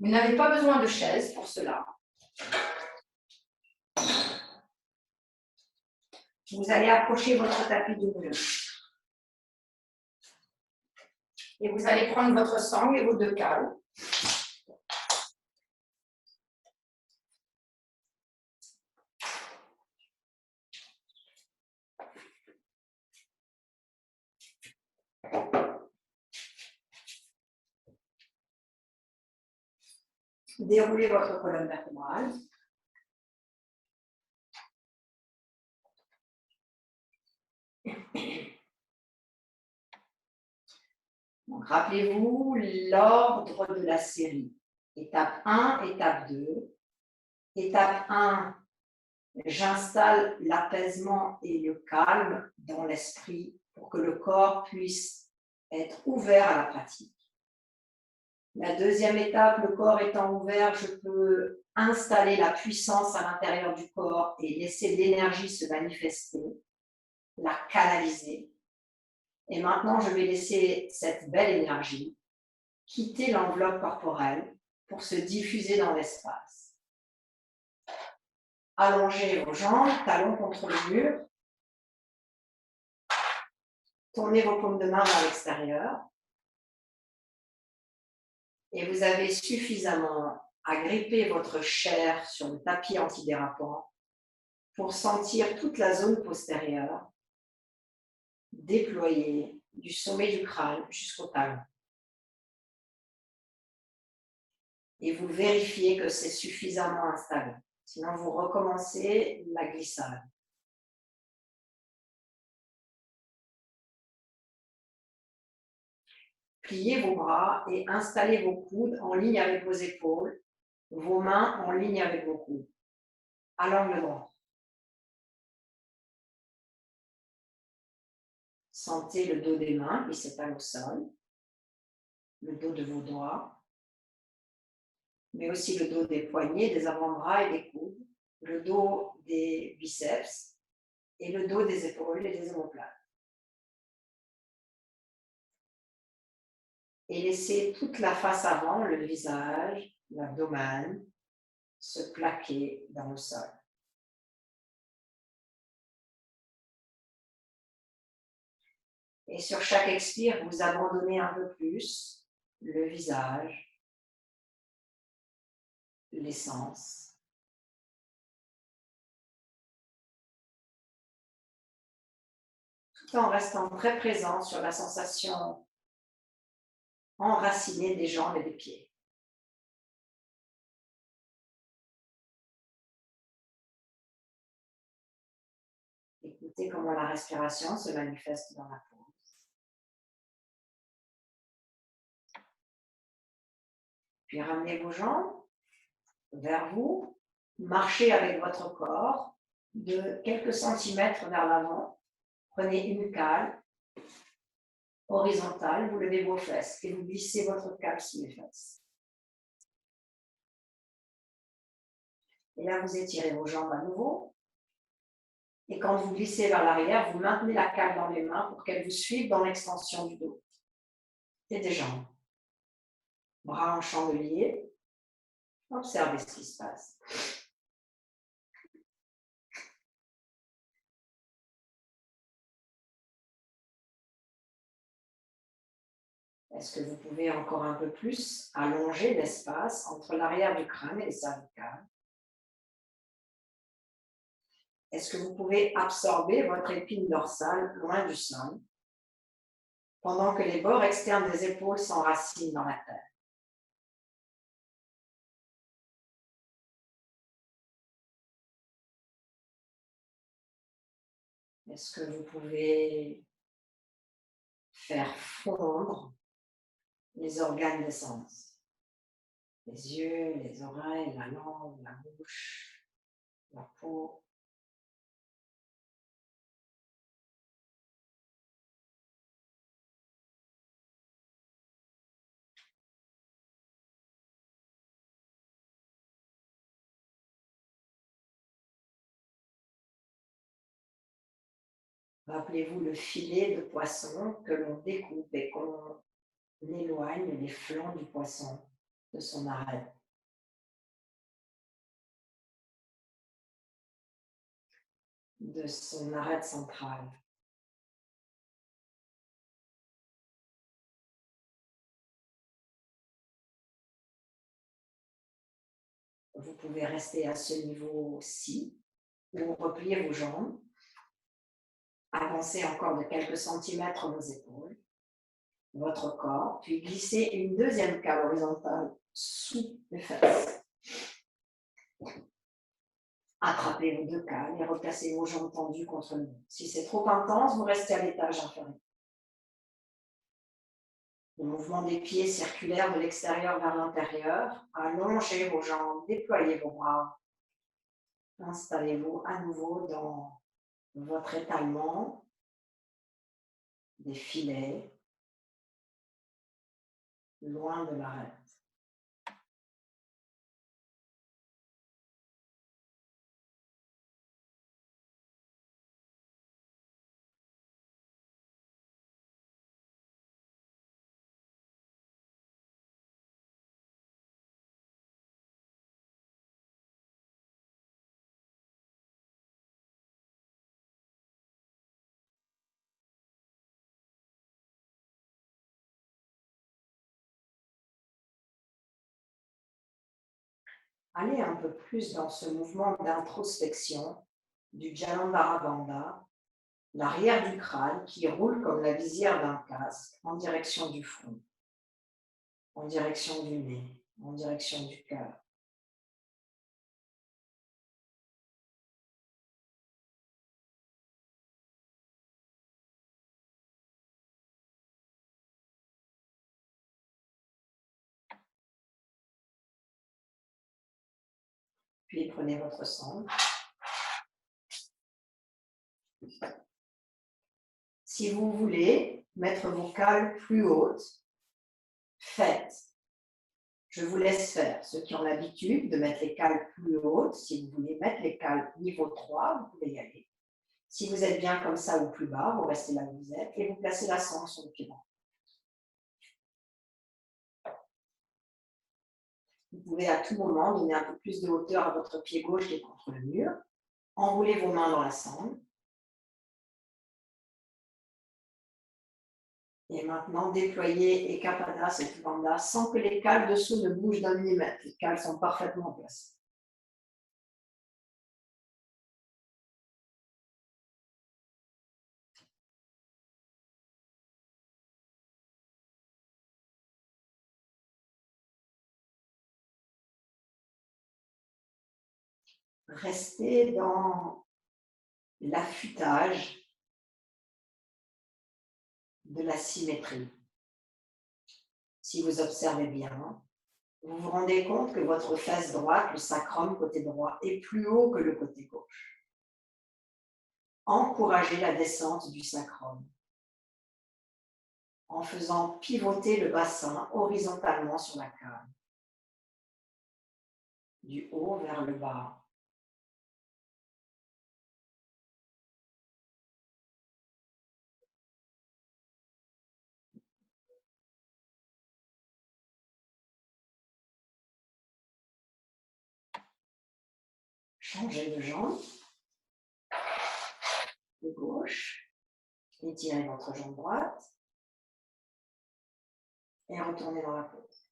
Vous n'avez pas besoin de chaise pour cela. Vous allez approcher votre tapis de boulot. Et vous allez prendre votre sangle et vos deux cales. Déroulez votre colonne vertébrale. Donc, rappelez-vous l'ordre de la série. Étape 1, étape 2. Étape 1, j'installe l'apaisement et le calme dans l'esprit pour que le corps puisse être ouvert à la pratique. La deuxième étape, le corps étant ouvert, je peux installer la puissance à l'intérieur du corps et laisser l'énergie se manifester, la canaliser. Et maintenant, je vais laisser cette belle énergie quitter l'enveloppe corporelle pour se diffuser dans l'espace. Allongez vos jambes, talons contre le mur. Tournez vos paumes de main vers l'extérieur. Et vous avez suffisamment agrippé votre chair sur le tapis antidérapant pour sentir toute la zone postérieure déployée du sommet du crâne jusqu'au talon. Et vous vérifiez que c'est suffisamment installé. Sinon, vous recommencez la glissade. Pliez vos bras et installez vos coudes en ligne avec vos épaules, vos mains en ligne avec vos coudes, à l'angle droit. Sentez le dos des mains qui s'étale au sol, le dos de vos doigts, mais aussi le dos des poignets, des avant-bras et des coudes, le dos des biceps et le dos des épaules et des omoplates. Et laissez toute la face avant, le visage, l'abdomen, se plaquer dans le sol. Et sur chaque expire, vous abandonnez un peu plus le visage, les sens. Tout en restant très présent sur la sensation enracinée des jambes et des pieds. Écoutez comment la respiration se manifeste dans la pose. Puis ramenez vos jambes vers vous, marchez avec votre corps de quelques centimètres vers l'avant. Prenez une cale horizontale, vous levez vos fesses et vous glissez votre cale sous les fesses. Et là, vous étirez vos jambes à nouveau. Et quand vous glissez vers l'arrière, vous maintenez la cale dans les mains pour qu'elle vous suive dans l'extension du dos et des jambes. Bras en chandelier. Observez ce qui se passe. Est-ce que vous pouvez encore un peu plus allonger l'espace entre l'arrière du crâne et les cervicales? Est-ce que vous pouvez absorber votre épine dorsale loin du sol pendant que les bords externes des épaules s'enracinent dans la terre? Est-ce que vous pouvez faire fondre les organes des sens? Les yeux, les oreilles, la langue, la bouche, la peau. Rappelez-vous le filet de poisson que l'on découpe et qu'on éloigne les flancs du poisson de son arête. De son arête centrale. Vous pouvez rester à ce niveau-ci ou replier vos jambes. Avancez encore de quelques centimètres vos épaules, votre corps, puis glissez une deuxième cale horizontale sous les fesses. Attrapez vos deux cales et replacez vos jambes tendues contre le mur. Si c'est trop intense, vous restez à l'étage inférieur. Le mouvement des pieds circulaire de l'extérieur vers l'intérieur. Allongez vos jambes, déployez vos bras. Installez-vous à nouveau dans votre étalement des filets, loin de l'arête. Allez un peu plus dans ce mouvement d'introspection du Jalandhara Bandha, l'arrière du crâne qui roule comme la visière d'un casque en direction du front, en direction du nez, en direction du cœur. Puis prenez votre centre. Si vous voulez mettre vos cales plus hautes, faites. Je vous laisse faire. Ceux qui ont l'habitude de mettre les cales plus hautes, si vous voulez mettre les cales niveau 3, vous pouvez y aller. Si vous êtes bien comme ça ou plus bas, vous restez là où vous êtes et vous placez la sangle sur le pied droit. Vous pouvez à tout moment donner un peu plus de hauteur à votre pied gauche qui est contre le mur. Enroulez vos mains dans la sangle. Et maintenant, déployez Ekapada, cette banda, sans que les cales dessous ne bougent d'un millimètre. Les cales sont parfaitement placées. Restez dans l'affûtage de la symétrie. Si vous observez bien, vous vous rendez compte que votre fesse droite, le sacrum côté droit, est plus haut que le côté gauche. Encouragez la descente du sacrum en faisant pivoter le bassin horizontalement sur la cale, du haut vers le bas. Changez de jambe, de gauche, étirez votre jambe droite et retournez dans la pose.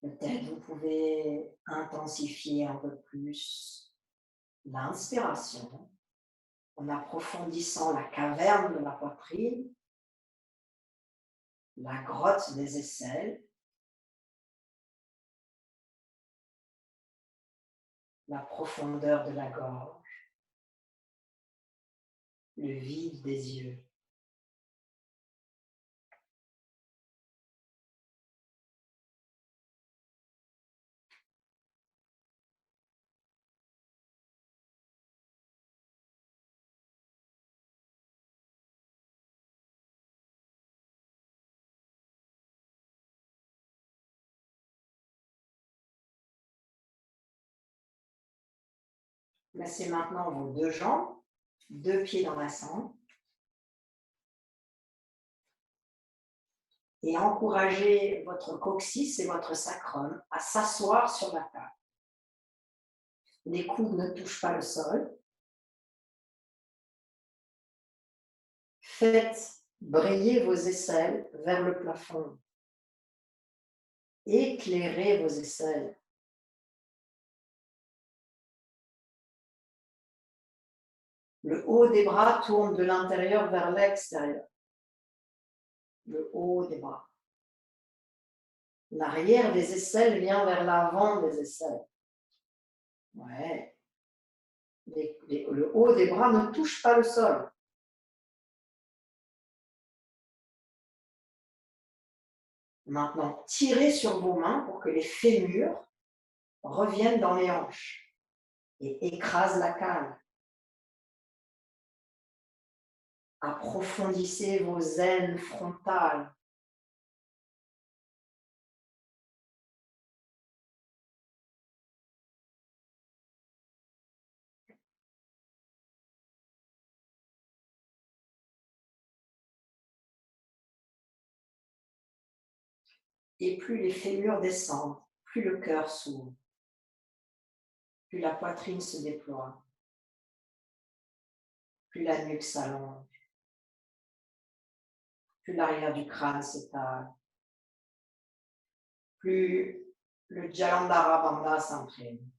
Peut-être vous pouvez intensifier un peu plus l'inspiration en approfondissant la caverne de la poitrine, la grotte des aisselles, la profondeur de la gorge, le vide des yeux. Placez maintenant vos deux jambes, deux pieds dans la sangle. et encouragez votre coccyx et votre sacrum à s'asseoir sur la table. Les coudes ne touchent pas le sol. Faites briller vos aisselles vers le plafond. Éclairez vos aisselles. Le haut des bras tourne de l'intérieur vers l'extérieur. Le haut des bras. L'arrière des aisselles vient vers l'avant des aisselles. Ouais. Le haut des bras ne touche pas le sol. Maintenant, tirez sur vos mains pour que les fémurs reviennent dans les hanches et écrasent la cale. Approfondissez vos aines frontales. Et plus les fémurs descendent, plus le cœur s'ouvre, plus la poitrine se déploie, plus la nuque s'allonge, plus l'arrière du crâne s'étale, plus le Jalandhara Bandha s'imprime.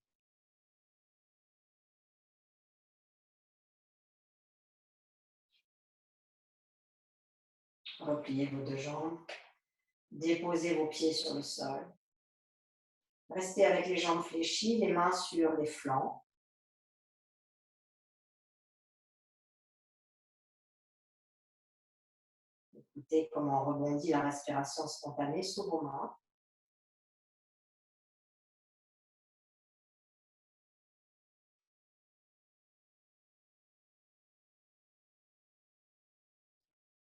Repliez vos deux jambes, déposez vos pieds sur le sol. Restez avec les jambes fléchies, les mains sur les flancs. Écoutez comment rebondit la respiration spontanée sous vos mains.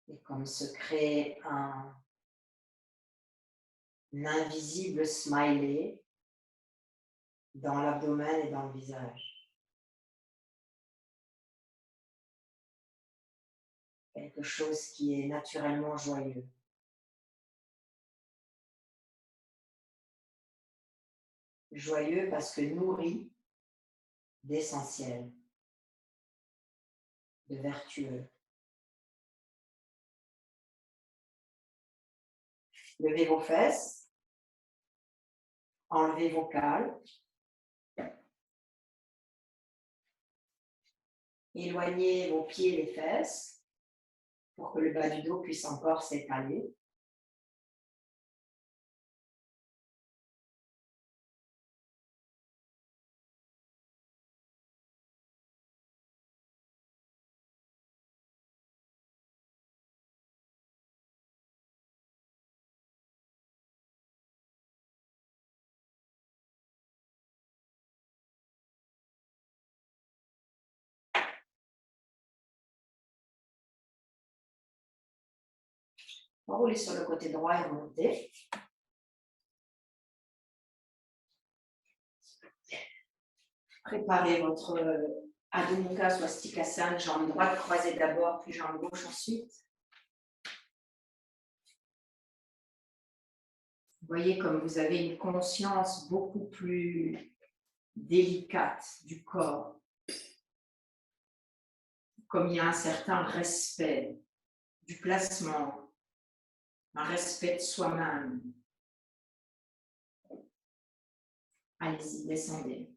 Et comme se crée un invisible smiley dans l'abdomen et dans le visage. Quelque chose qui est naturellement joyeux. Joyeux parce que nourri d'essentiel, de vertueux. Levez vos fesses, enlevez vos cales, éloignez vos pieds et les fesses pour que le bas du dos puisse encore s'étaler. Enroulez sur le côté droit et remontez. Préparez votre Adho Mukha Swastikasana, jambe droite croisée d'abord, puis jambe gauche ensuite. Vous voyez comme vous avez une conscience beaucoup plus délicate du corps. Comme il y a un certain respect du placement, un respect de soi-même. Allez-y, descendez.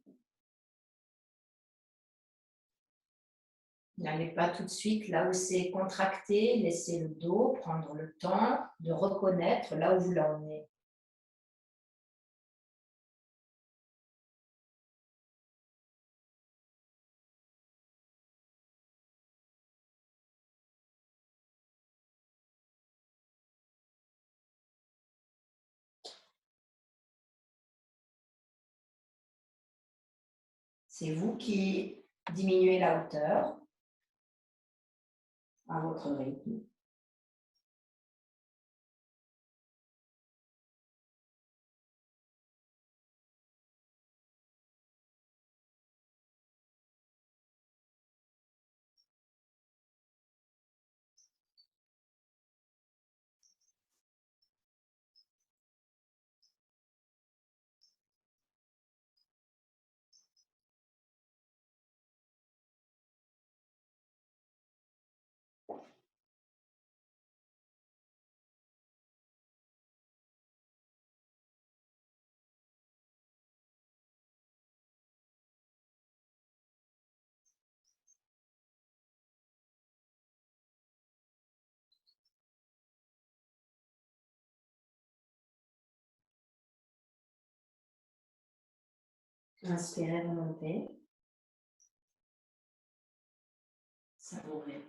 N'allez pas tout de suite là où c'est contracté, laissez le dos prendre le temps de reconnaître là où vous l'emmenez. C'est vous qui diminuez la hauteur à votre rythme. Inspirez, remontez. Savourez.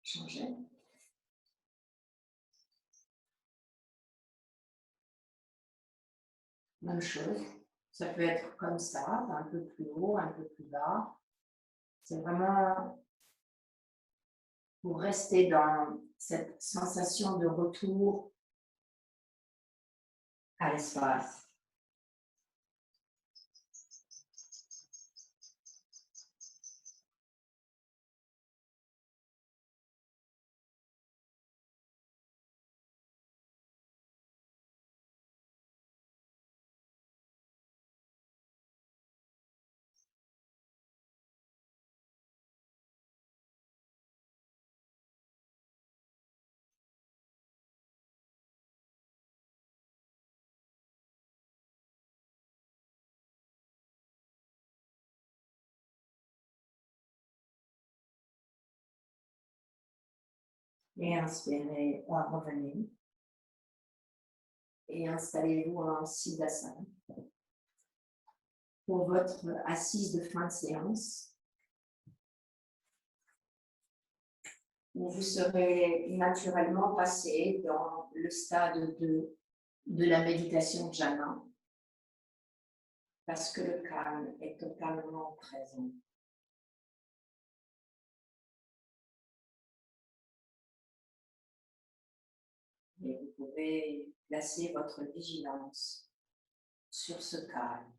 Changez. Même chose. Ça peut être comme ça, un peu plus haut, un peu plus bas. C'est vraiment pour rester dans cette sensation de retour à l'espace. Et inspirez, revenez. Et installez-vous en Siddhasana. Pour votre assise de fin de séance, où vous serez naturellement passé dans le stade 2 de la méditation jhana, parce que le calme est totalement présent. Et vous pouvez placer votre vigilance sur ce calme,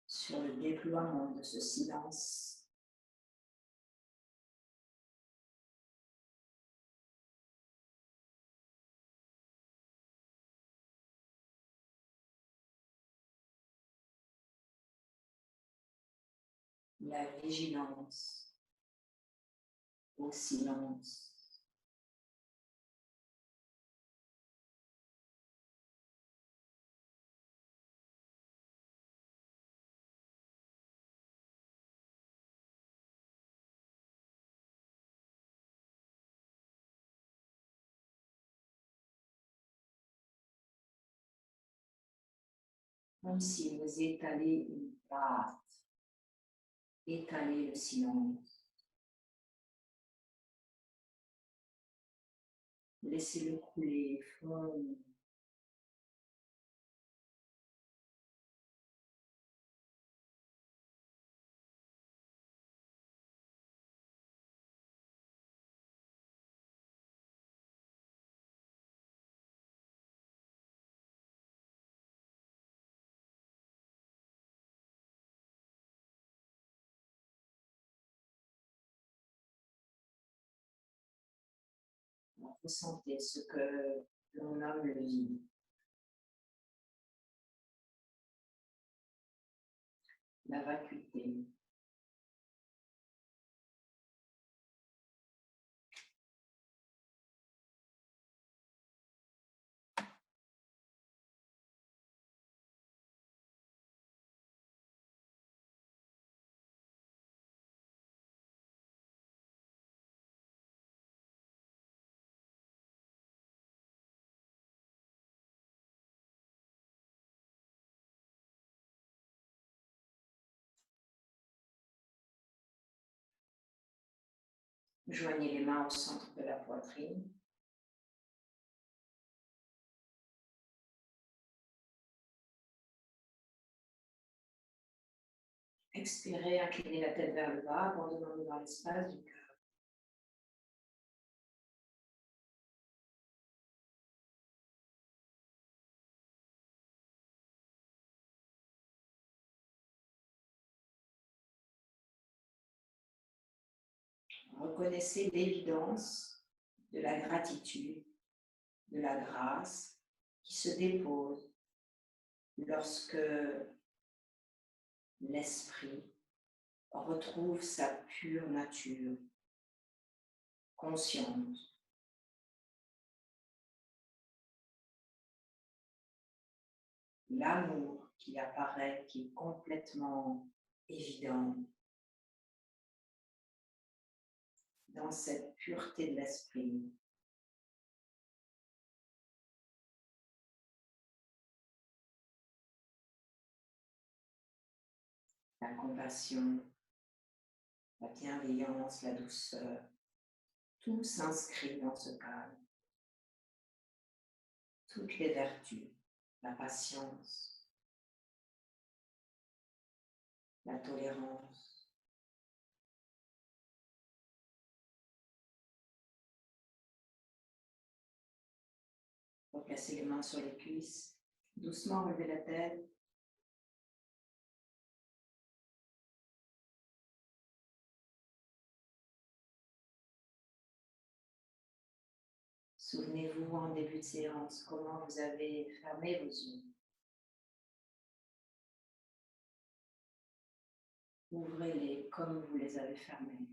sur le déploiement de ce silence. La vigilance au silence. Comme si vous étalez une pâte, étalez le silence. Laissez-le couler, fondre. Ressentez ce que l'on nomme le vide. La vacuité. Joignez les mains au centre de la poitrine. Expirez, inclinez la tête vers le bas, abandonnez-vous dans l'espace du cœur. Reconnaissez l'évidence de la gratitude, de la grâce qui se dépose lorsque l'esprit retrouve sa pure nature, consciente. l'amour qui apparaît, qui est complètement évident dans cette pureté de l'esprit. La compassion, la bienveillance, la douceur, tout s'inscrit dans ce cadre. Toutes les vertus, la patience, la tolérance. Replacez les mains sur les cuisses, doucement relevez la tête. Souvenez-vous en début de séance comment vous avez fermé vos yeux. Ouvrez-les comme vous les avez fermés.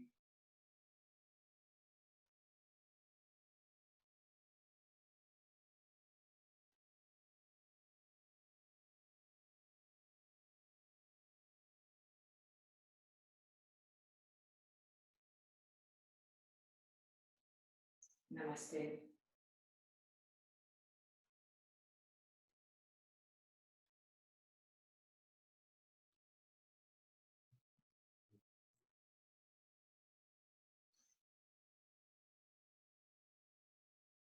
Namasté.